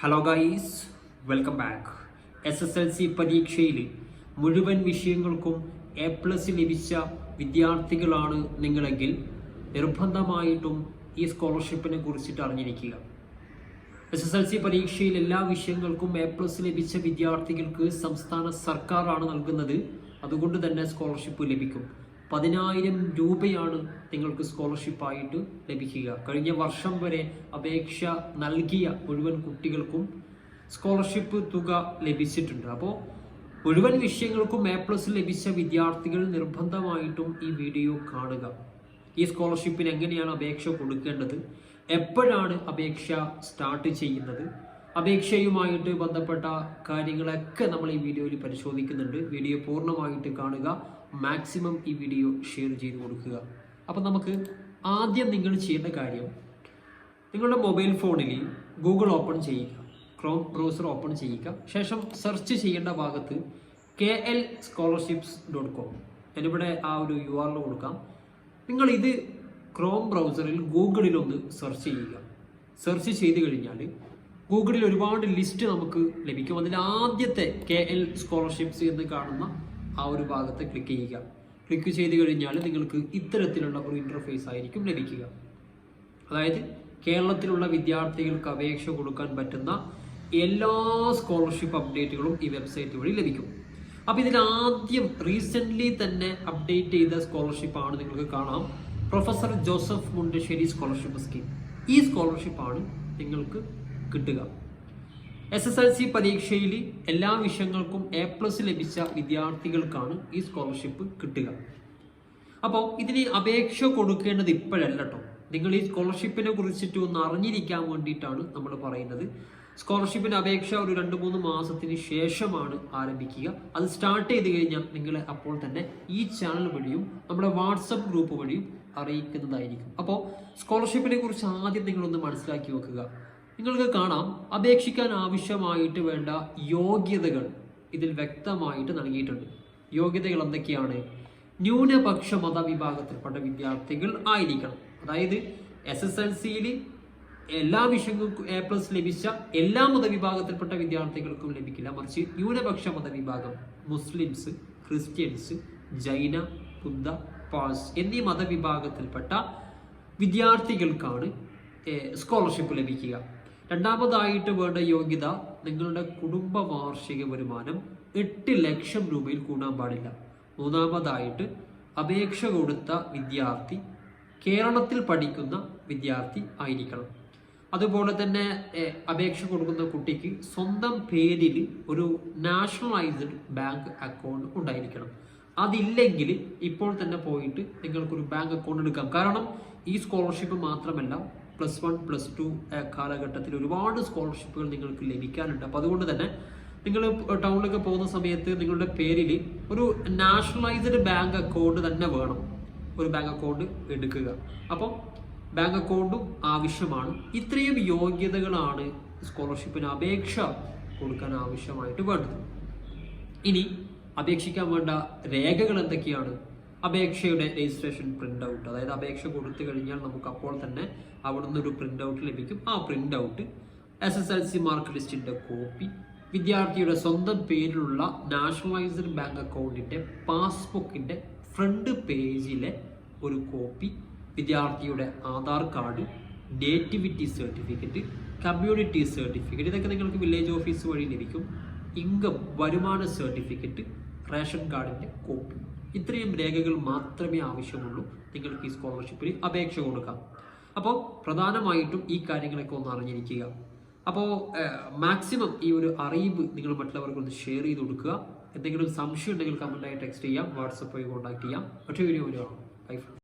Hello guys, welcome back. SSLC പരീക്ഷയിൽ മുഴുവൻ വിഷയങ്ങൾക്കും A+ ലഭിച്ച വിദ്യാർത്ഥികളാണ് നിങ്ങളെങ്കിൽ നിർബന്ധമായിട്ടും ഈ സ്കോളർഷിപ്പിനെ കുറിച്ചിട്ട് അറിഞ്ഞിരിക്കുക. SSLC പരീക്ഷയിൽ എല്ലാ വിഷയങ്ങൾക്കും A+ ലഭിച്ച വിദ്യാർത്ഥികൾക്ക് സംസ്ഥാന സർക്കാരാണ് നൽകുന്നത്. അതുകൊണ്ട് തന്നെ സ്കോളർഷിപ്പ് ലഭിക്കും. 10,000 രൂപയാണ് നിങ്ങൾക്ക് സ്കോളർഷിപ്പായിട്ട് ലഭിക്കുക. കഴിഞ്ഞ വർഷം വരെ അപേക്ഷ നൽകിയ മുഴുവൻ കുട്ടികൾക്കും സ്കോളർഷിപ്പ് തുക ലഭിച്ചിട്ടുണ്ട്. അപ്പോൾ മുഴുവൻ വിഷയങ്ങൾക്കും A+ ലഭിച്ച വിദ്യാർത്ഥികൾ നിർബന്ധമായിട്ടും ഈ വീഡിയോ കാണുക. ഈ സ്കോളർഷിപ്പിന് എങ്ങനെയാണ് അപേക്ഷ കൊടുക്കേണ്ടത്, എപ്പോഴാണ് അപേക്ഷ സ്റ്റാർട്ട് ചെയ്യുന്നത്, അപേക്ഷയുമായിട്ട് ബന്ധപ്പെട്ട കാര്യങ്ങളൊക്കെ നമ്മൾ ഈ വീഡിയോയിൽ പരിശോധിക്കുന്നുണ്ട്. വീഡിയോ പൂർണ്ണമായിട്ട് കാണുക. മാക്സിമം ഈ വീഡിയോ ഷെയർ ചെയ്ത് കൊടുക്കുക. അപ്പം നമുക്ക് ആദ്യം നിങ്ങൾ ചെയ്യേണ്ട കാര്യം, നിങ്ങളുടെ മൊബൈൽ ഫോണിൽ ഗൂഗിൾ ഓപ്പൺ ചെയ്യുക, ക്രോം ബ്രൗസർ ഓപ്പൺ ചെയ്യുക. ശേഷം സെർച്ച് ചെയ്യേണ്ട ഭാഗത്ത് KLscholarships.com എന്നിവിടെ ആ ഒരു URL കൊടുക്കാം. നിങ്ങൾ ഇത് ക്രോം ബ്രൗസറിൽ ഗൂഗിളിലൊന്ന് സെർച്ച് ചെയ്യുക. സെർച്ച് ചെയ്ത് കഴിഞ്ഞാൽ ഗൂഗിളിൽ ഒരുപാട് ലിസ്റ്റ് നമുക്ക് ലഭിക്കും. അതിൽ ആദ്യത്തെ KL സ്കോളർഷിപ്സ് എന്ന് കാണുന്ന ആ ഒരു ഭാഗത്ത് ക്ലിക്ക് ചെയ്യുക. ക്ലിക്ക് ചെയ്ത് കഴിഞ്ഞാൽ നിങ്ങൾക്ക് ഇത്തരത്തിലുള്ള ഒരു ഇൻ്റർഫേസ് ആയിരിക്കും ലഭിക്കുക. അതായത് കേരളത്തിലുള്ള വിദ്യാർത്ഥികൾക്ക് അപേക്ഷ കൊടുക്കാൻ പറ്റുന്ന എല്ലാ സ്കോളർഷിപ്പ് അപ്ഡേറ്റുകളും ഈ വെബ്സൈറ്റ് വഴി ലഭിക്കും. അപ്പോൾ ഇതിൽ ആദ്യം റീസെൻ്റ്ലി തന്നെ അപ്ഡേറ്റ് ചെയ്ത സ്കോളർഷിപ്പാണ് നിങ്ങൾക്ക് കാണാം, professor Joseph Mundassery scholarship scheme. ഈ സ്കോളർഷിപ്പാണ് നിങ്ങൾക്ക് കിട്ടുക. SSLC പരീക്ഷയിൽ എല്ലാ വിഷയങ്ങൾക്കും A+ ലഭിച്ച വിദ്യാർത്ഥികൾക്കാണ് ഈ സ്കോളർഷിപ്പ് കിട്ടുക. അപ്പോൾ ഇതിന് അപേക്ഷ കൊടുക്കേണ്ടത് ഇപ്പോഴല്ല കേട്ടോ. നിങ്ങൾ ഈ സ്കോളർഷിപ്പിനെ കുറിച്ചിട്ട് ഒന്ന് അറിഞ്ഞിരിക്കാൻ വേണ്ടിയിട്ടാണ് നമ്മൾ പറയുന്നത്. സ്കോളർഷിപ്പിന് അപേക്ഷ ഒരു 2-3 മാസത്തിന് ശേഷമാണ് ആരംഭിക്കുക. അത് സ്റ്റാർട്ട് ചെയ്ത് കഴിഞ്ഞാൽ നിങ്ങളെ അപ്പോൾ തന്നെ ഈ ചാനൽ വഴിയും നമ്മുടെ വാട്സപ്പ് ഗ്രൂപ്പ് വഴിയും അറിയിക്കുന്നതായിരിക്കും. അപ്പോൾ സ്കോളർഷിപ്പിനെ കുറിച്ച് ആദ്യം നിങ്ങളൊന്ന് മനസ്സിലാക്കി വെക്കുക. നിങ്ങൾക്ക് കാണാം, അപേക്ഷിക്കാൻ ആവശ്യമായിട്ട് വേണ്ട യോഗ്യതകൾ ഇതിൽ വ്യക്തമായിട്ട് നൽകിയിട്ടുണ്ട്. യോഗ്യതകൾ എന്തൊക്കെയാണ്? ന്യൂനപക്ഷ മതവിഭാഗത്തിൽപ്പെട്ട വിദ്യാർത്ഥികൾ ആയിരിക്കണം. അതായത് SSLCയിൽ എല്ലാ വിഷയങ്ങൾക്കും A+ ലഭിച്ച എല്ലാ മതവിഭാഗത്തിൽപ്പെട്ട വിദ്യാർത്ഥികൾക്കും ലഭിക്കില്ല. മറിച്ച് ന്യൂനപക്ഷ മതവിഭാഗം, മുസ്ലിംസ്, ക്രിസ്ത്യൻസ്, ജൈന, ബുദ്ധ, പാഴ്സ് എന്നീ മതവിഭാഗത്തിൽപ്പെട്ട വിദ്യാർത്ഥികൾക്കാണ് സ്കോളർഷിപ്പ് ലഭിക്കുക. രണ്ടാമതായിട്ട് വേണ്ട യോഗ്യത, നിങ്ങളുടെ കുടുംബ വാർഷിക വരുമാനം 8 ലക്ഷം രൂപയിൽ കൂടാൻ പാടില്ല. മൂന്നാമതായിട്ട് അപേക്ഷ കൊടുത്ത വിദ്യാർത്ഥി കേരളത്തിൽ പഠിക്കുന്ന വിദ്യാർത്ഥി ആയിരിക്കണം. അതുപോലെ തന്നെ അപേക്ഷ കൊടുക്കുന്ന കുട്ടിക്ക് സ്വന്തം പേരിൽ ഒരു നാഷണലൈസ്ഡ് ബാങ്ക് അക്കൗണ്ട് ഉണ്ടായിരിക്കണം. അതില്ലെങ്കിൽ ഇപ്പോൾ തന്നെ പോയിട്ട് നിങ്ങൾക്കൊരു ബാങ്ക് അക്കൗണ്ട് എടുക്കാം. കാരണം ഈ സ്കോളർഷിപ്പ് മാത്രമല്ല, +1 +2 കാലഘട്ടത്തിൽ ഒരുപാട് സ്കോളർഷിപ്പുകൾ നിങ്ങൾക്ക് ലഭിക്കാനുണ്ട്. അപ്പോൾ അതുകൊണ്ട് തന്നെ നിങ്ങൾ ടൗണിലൊക്കെ പോകുന്ന സമയത്ത് നിങ്ങളുടെ പേരിൽ ഒരു നാഷണലൈസ്ഡ് ബാങ്ക് അക്കൗണ്ട് തന്നെ വേണം. ഒരു ബാങ്ക് അക്കൗണ്ട് എടുക്കുക. അപ്പം ബാങ്ക് അക്കൗണ്ടും ആവശ്യമാണ്. ഇത്രയും യോഗ്യതകളാണ് സ്കോളർഷിപ്പിന് അപേക്ഷ കൊടുക്കാൻ ആവശ്യമായിട്ട് വേണ്ടത്. ഇനി അപേക്ഷിക്കാൻ വേണ്ട രേഖകൾ എന്തൊക്കെയാണ്? അപേക്ഷയുടെ രജിസ്ട്രേഷൻ പ്രിന്റ് ഔട്ട്, അതായത് അപേക്ഷ കൊടുത്തു കഴിഞ്ഞാൽ നമുക്ക് അപ്പോൾ തന്നെ അവിടുന്ന് ഒരു പ്രിന്റ് ഔട്ട് ലഭിക്കും. ആ പ്രിന്റ് ഔട്ട്, SSLC മാർക്ക് ലിസ്റ്റിന്റെ കോപ്പി, വിദ്യാർത്ഥിയുടെ സ്വന്തം പേരിലുള്ള നാഷണലൈസ്ഡ് ബാങ്ക് അക്കൗണ്ടിന്റെ പാസ്ബുക്കിന്റെ ഫ്രണ്ട് പേജിലെ ഒരു കോപ്പി, വിദ്യാർത്ഥിയുടെ Aadhaar card, nativity certificate, community certificate, ഇതൊക്കെ നിങ്ങൾക്ക് വില്ലേജ് ഓഫീസ് വഴി ലഭിക്കും. ഇൻകം, വരുമാന സർട്ടിഫിക്കറ്റ്, റേഷൻ കാർഡിന്റെ കോപ്പി. ഇത്രയും രേഖകൾ മാത്രമേ ആവശ്യമുള്ളൂ നിങ്ങൾക്ക് ഈ സ്കോളർഷിപ്പിന് അപേക്ഷ കൊടുക്കാം. അപ്പോൾ പ്രധാനമായിട്ടും ഈ കാര്യങ്ങളൊക്കെ ഒന്ന് അറിഞ്ഞിരിക്കുക. അപ്പോൾ മാക്സിമം ഈ ഒരു അറിവ് നിങ്ങൾ മറ്റുള്ളവർക്ക് ഒന്ന് ഷെയർ ചെയ്ത് കൊടുക്കുക. എന്തെങ്കിലും സംശയം ഉണ്ടെങ്കിൽ കമൻറ്റായി ടെക്സ്റ്റ് ചെയ്യാം, വാട്സപ്പ് വഴി കോൺടാക്ട് ചെയ്യാം. മറ്റൊരു വീഡിയോ കാണാം. ബൈ.